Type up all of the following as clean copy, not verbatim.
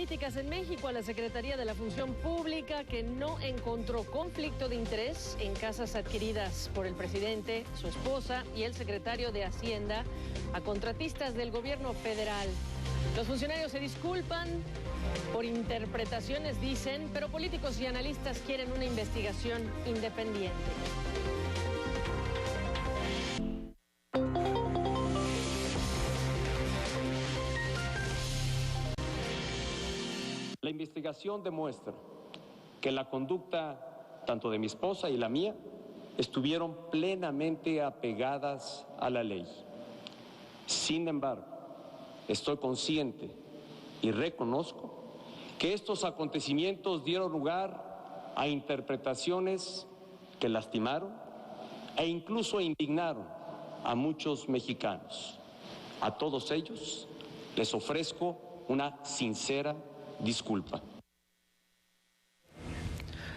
críticas en México a la Secretaría de la Función Pública, que no encontró conflicto de interés en casas adquiridas por el presidente, su esposa y el secretario de Hacienda a contratistas del gobierno federal. Los funcionarios se disculpan por interpretaciones, dicen, pero políticos y analistas quieren una investigación independiente. La investigación demuestra que la conducta tanto de mi esposa y la mía estuvieron plenamente apegadas a la ley. Sin embargo, estoy consciente y reconozco que estos acontecimientos dieron lugar a interpretaciones que lastimaron e incluso indignaron a muchos mexicanos. A todos ellos les ofrezco una sincera disculpa.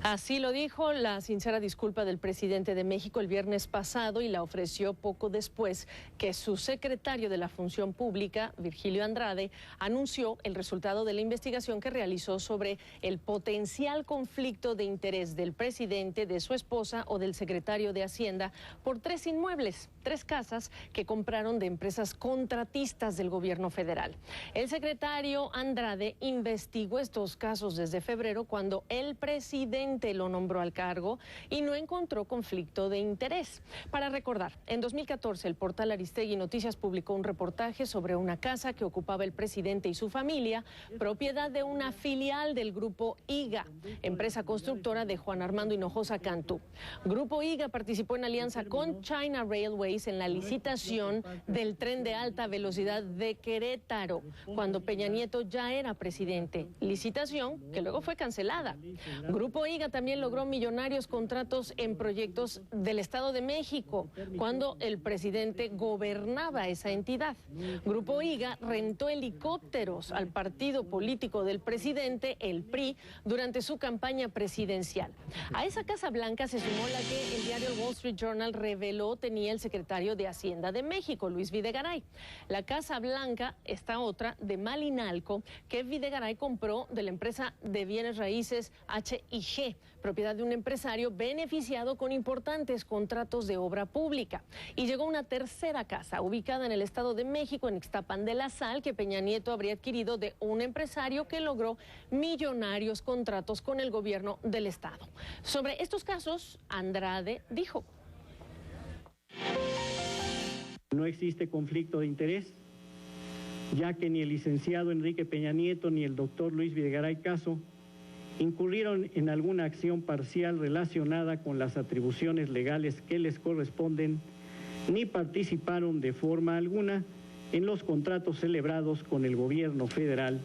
Así lo dijo la sincera disculpa del presidente de México el viernes pasado y la ofreció poco después que su secretario de la Función Pública, Virgilio Andrade, anunció el resultado de la investigación que realizó sobre el potencial conflicto de interés del presidente, de su esposa o del secretario de Hacienda por 3 inmuebles, 3 casas que compraron de empresas contratistas del gobierno federal. El secretario Andrade investigó estos casos desde febrero, cuando el presidente lo nombró al cargo y no encontró conflicto de interés. Para recordar, en 2014 el portal Aristegui Noticias publicó un reportaje sobre una casa que ocupaba el presidente y su familia, propiedad de una filial del Grupo IGA, empresa constructora de Juan Armando Hinojosa Cantú. Grupo IGA participó en alianza con China Railways en la licitación del tren de alta velocidad de Querétaro, cuando Peña Nieto ya era presidente. Licitación que luego fue cancelada. Grupo IGA también logró millonarios contratos en proyectos del Estado de México, cuando el presidente gobernaba esa entidad. Grupo IGA rentó helicópteros al partido político del presidente, el PRI, durante su campaña presidencial. A esa Casa Blanca se sumó la que el diario Wall Street Journal reveló tenía el secretario de Hacienda de México, Luis Videgaray. La Casa Blanca, esta otra, de Malinalco, que Videgaray compró de la empresa de bienes raíces H&G, propiedad de un empresario beneficiado con importantes contratos de obra pública. Y llegó una tercera casa ubicada en el Estado de México, en Ixtapan de la Sal, que Peña Nieto habría adquirido de un empresario que logró millonarios contratos con el gobierno del Estado. Sobre estos casos, Andrade dijo: no existe conflicto de interés, ya que ni el licenciado Enrique Peña Nieto ni el doctor Luis Videgaray Caso incurrieron en alguna acción parcial relacionada con las atribuciones legales que les corresponden, ni participaron de forma alguna en los contratos celebrados con el gobierno federal.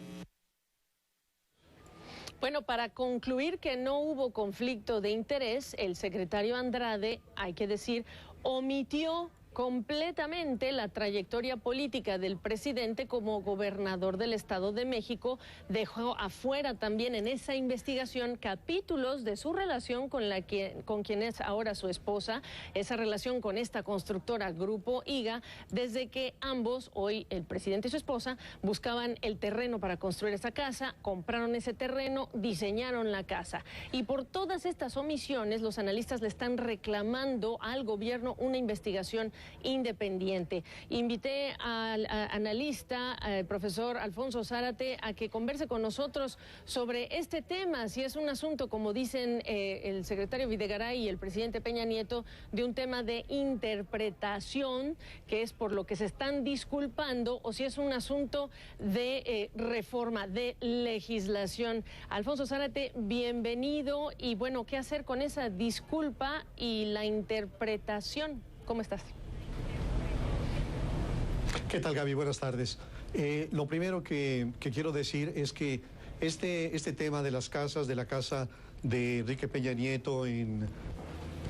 Bueno, para concluir que no hubo conflicto de interés, el secretario Andrade, hay que decir, omitió completamente la trayectoria política del presidente como gobernador del Estado de México. Dejó afuera también en esa investigación capítulos de su relación con quien es ahora su esposa, esa relación con esta constructora Grupo IGA, desde que ambos, hoy el presidente y su esposa, buscaban el terreno para construir esa casa, compraron ese terreno, diseñaron la casa. Y por todas estas omisiones, los analistas le están reclamando al gobierno una investigación independiente. Invité al analista, al profesor Alfonso Zárate, a que converse con nosotros sobre este tema, si es un asunto, como dicen el secretario Videgaray y el presidente Peña Nieto, de un tema de interpretación, que es por lo que se están disculpando, o si es un asunto de reforma, de legislación. Alfonso Zárate, bienvenido. Y bueno, ¿qué hacer con esa disculpa y la interpretación? ¿Cómo estás? ¿Qué tal, Gaby? Buenas tardes. Lo primero que quiero decir es que este tema de las casas, de la casa de Enrique Peña Nieto en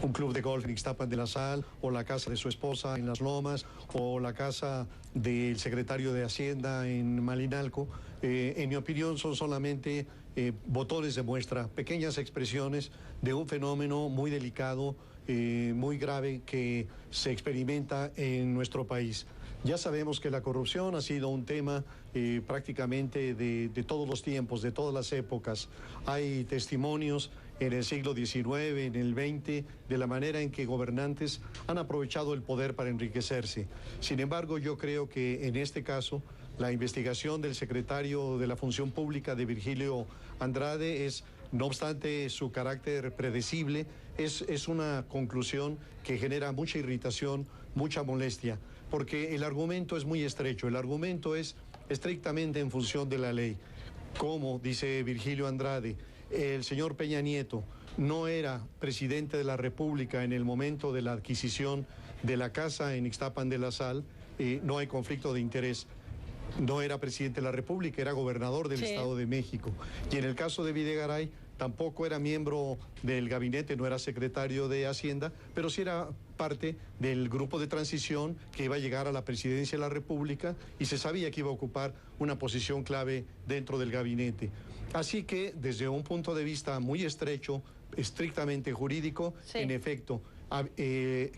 un club de golf en Ixtapan de la Sal, o la casa de su esposa en Las Lomas, o la casa del secretario de Hacienda en Malinalco, en mi opinión son solamente botones de muestra, pequeñas expresiones de un fenómeno muy delicado, muy grave que se experimenta en nuestro país. Ya sabemos que la corrupción ha sido un tema prácticamente de todos los tiempos, de todas las épocas. Hay testimonios en el siglo XIX, en el XX, de la manera en que gobernantes han aprovechado el poder para enriquecerse. Sin embargo, yo creo que en este caso, la investigación del secretario de la Función Pública, de Virgilio Andrade, es, no obstante su carácter predecible, es una conclusión que genera mucha irritación, mucha molestia, porque el argumento es muy estrecho, el argumento es estrictamente en función de la ley. Como dice Virgilio Andrade, el señor Peña Nieto no era presidente de la República en el momento de la adquisición de la casa en Ixtapan de la Sal, no hay conflicto de interés. No era presidente de la República, era gobernador del Estado de México. Y en el caso de Videgaray, tampoco era miembro del gabinete, no era secretario de Hacienda, pero sí era parte del grupo de transición que iba a llegar a la presidencia de la República y se sabía que iba a ocupar una posición clave dentro del gabinete. Así que, desde un punto de vista muy estrecho, estrictamente jurídico, en efecto,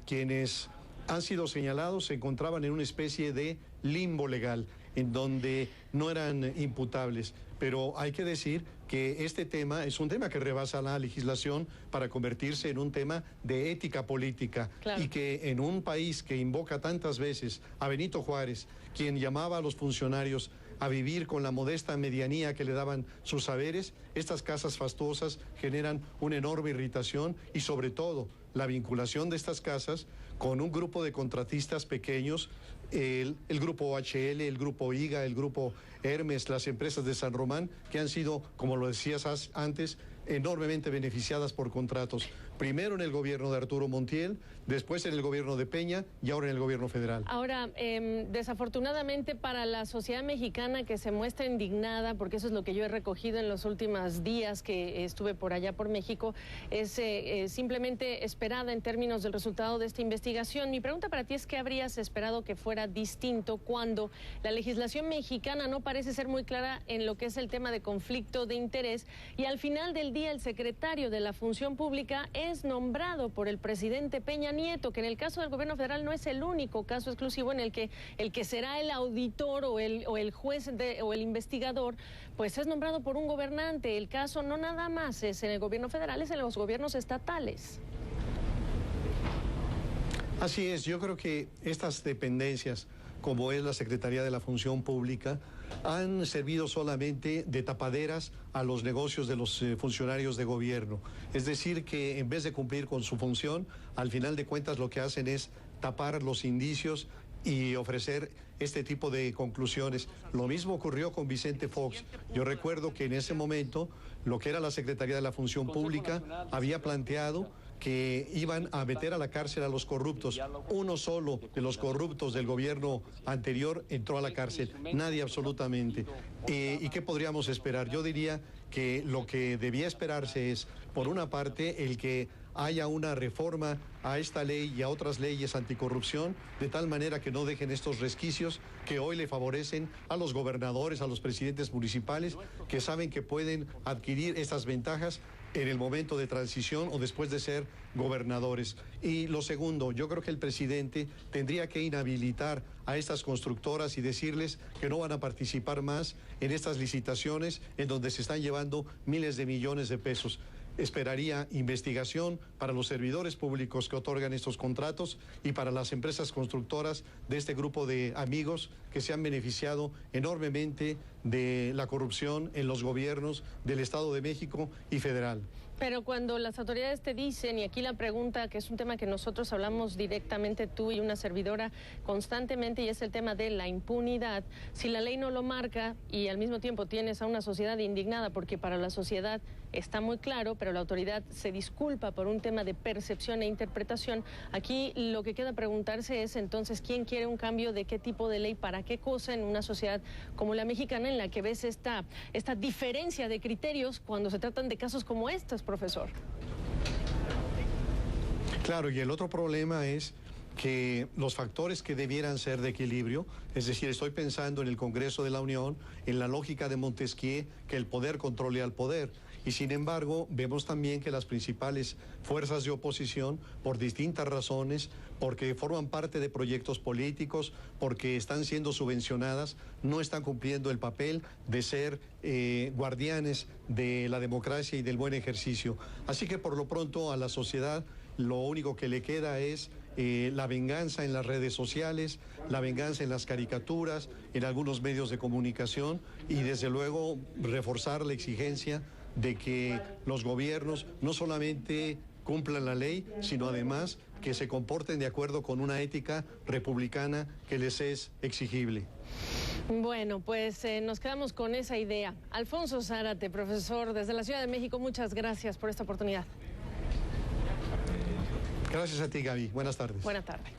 quienes han sido señalados se encontraban en una especie de limbo legal, en donde no eran imputables. Pero hay que decir que este tema es un tema que rebasa la legislación para convertirse en un tema de ética política. Claro. Y que en un país que invoca tantas veces a Benito Juárez, quien llamaba a los funcionarios a vivir con la modesta medianía que le daban sus saberes, estas casas fastuosas generan una enorme irritación y sobre todo la vinculación de estas casas con un grupo de contratistas pequeños, el grupo OHL, el grupo IGA, el grupo Hermes, las empresas de San Román, que han sido, como lo decías antes, enormemente beneficiadas por contratos. Primero en el gobierno de Arturo Montiel, después en el gobierno de Peña y ahora en el gobierno federal. Ahora, desafortunadamente para la sociedad mexicana que se muestra indignada, porque eso es lo que yo he recogido en los últimos días que estuve por allá por México, es simplemente esperada en términos del resultado de esta investigación. Mi pregunta para ti es: ¿qué habrías esperado que fuera distinto cuando la legislación mexicana no parece ser muy clara en lo que es el tema de conflicto de interés y al final del día el secretario de la Función Pública es nombrado por el presidente Peña Nieto, que en el caso del gobierno federal no es el único caso exclusivo en el que será el auditor o el juez o el investigador, pues es nombrado por un gobernante? El caso no nada más es en el gobierno federal, es en los gobiernos estatales. Así es, yo creo que estas dependencias, como es la Secretaría de la Función Pública, han servido solamente de tapaderas a los negocios de los funcionarios de gobierno. Es decir, que en vez de cumplir con su función, al final de cuentas lo que hacen es tapar los indicios y ofrecer este tipo de conclusiones. Lo mismo ocurrió con Vicente Fox. Yo recuerdo que en ese momento lo que era la Secretaría de la Función Pública había planteado que iban a meter a la cárcel a los corruptos. Uno solo de los corruptos del gobierno anterior entró a la cárcel, nadie absolutamente. ¿Y qué podríamos esperar? Yo diría que lo que debía esperarse es, por una parte, el que haya una reforma a esta ley y a otras leyes anticorrupción, de tal manera que no dejen estos resquicios que hoy le favorecen a los gobernadores, a los presidentes municipales, que saben que pueden adquirir estas ventajas en el momento de transición o después de ser gobernadores. Y lo segundo, yo creo que el presidente tendría que inhabilitar a estas constructoras y decirles que no van a participar más en estas licitaciones en donde se están llevando miles de millones de pesos. Esperaría investigación para los servidores públicos que otorgan estos contratos y para las empresas constructoras de este grupo de amigos que se han beneficiado enormemente de la corrupción en los gobiernos del Estado de México y federal. Pero cuando las autoridades te dicen, y aquí la pregunta, que es un tema que nosotros hablamos directamente, tú y una servidora, constantemente, y es el tema de la impunidad, si la ley no lo marca y al mismo tiempo tienes a una sociedad indignada porque para la sociedad está muy claro, pero la autoridad se disculpa por un tema de percepción e interpretación, aquí lo que queda preguntarse es entonces quién quiere un cambio de qué tipo de ley, para qué cosa en una sociedad como la mexicana, en la que ves esta diferencia de criterios cuando se tratan de casos como estos, profesor. Claro, y el otro problema es que los factores que debieran ser de equilibrio, es decir, estoy pensando en el Congreso de la Unión, en la lógica de Montesquieu, que el poder controle al poder. Y sin embargo, vemos también que las principales fuerzas de oposición, por distintas razones, porque forman parte de proyectos políticos, porque están siendo subvencionadas, no están cumpliendo el papel de ser guardianes de la democracia y del buen ejercicio. Así que por lo pronto a la sociedad lo único que le queda es la venganza en las redes sociales, la venganza en las caricaturas, en algunos medios de comunicación y desde luego reforzar la exigencia de que los gobiernos no solamente cumplan la ley, sino además que se comporten de acuerdo con una ética republicana que les es exigible. Bueno, pues nos quedamos con esa idea. Alfonso Zárate, profesor desde la Ciudad de México, muchas gracias por esta oportunidad. Gracias a ti, Gaby. Buenas tardes. Buenas tardes.